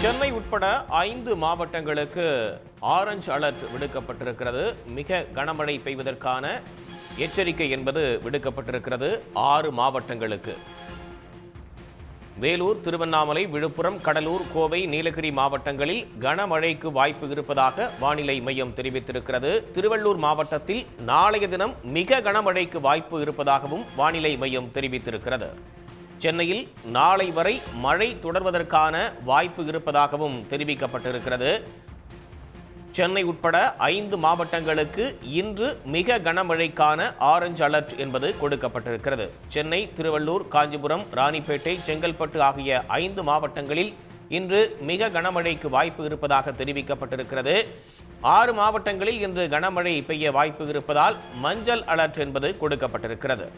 சென்னை உட்பட 5 மாவட்டங்களுக்கு orange alert விடுக்கப்பட்டிருக்கிறது. மிக கனமழை பெய்வதற்கான எச்சரிக்கை என்பது விடுக்கப்பட்டிருக்கிறது 6 மாவட்டங்களுக்கு. வேலூர், திருவண்ணாமலை, விழுப்புரம், கடலூர், கோவை, நீலகிரி மாவட்டங்களில் கனமழைக்கு வாய்ப்பு இருப்பதாக வானிலை மையம் தெரிவித்திருக்கிறது. திருவள்ளூர் மாவட்டத்தில் நாளைய தினம் மிக கனமழைக்கு வாய்ப்பு இருப்பதாகவும் வானிலை மையம் தெரிவித்திருக்கிறது. சென்னையில் நாளை வரை மழை தொடர்வதற்கான வாய்ப்பு இருப்பதாகவும் தெரிவிக்கப்பட்டிருக்கிறது. சென்னை உட்பட 5 மாவட்டங்களுக்கு இன்று மிக கனமழைக்கான ஆரஞ்சு அலர்ட் என்பது கொடுக்கப்பட்டிருக்கிறது. சென்னை, திருவள்ளூர், காஞ்சிபுரம், ராணிப்பேட்டை, செங்கல்பட்டு ஆகிய 5 மாவட்டங்களில் இன்று மிக கனமழைக்கு வாய்ப்பு இருப்பதாக தெரிவிக்கப்பட்டிருக்கிறது. 6 மாவட்டங்களில் இன்று கனமழை பெய்ய வாய்ப்பு இருப்பதால் மஞ்சள் அலர்ட் என்பது கொடுக்கப்பட்டிருக்கிறது.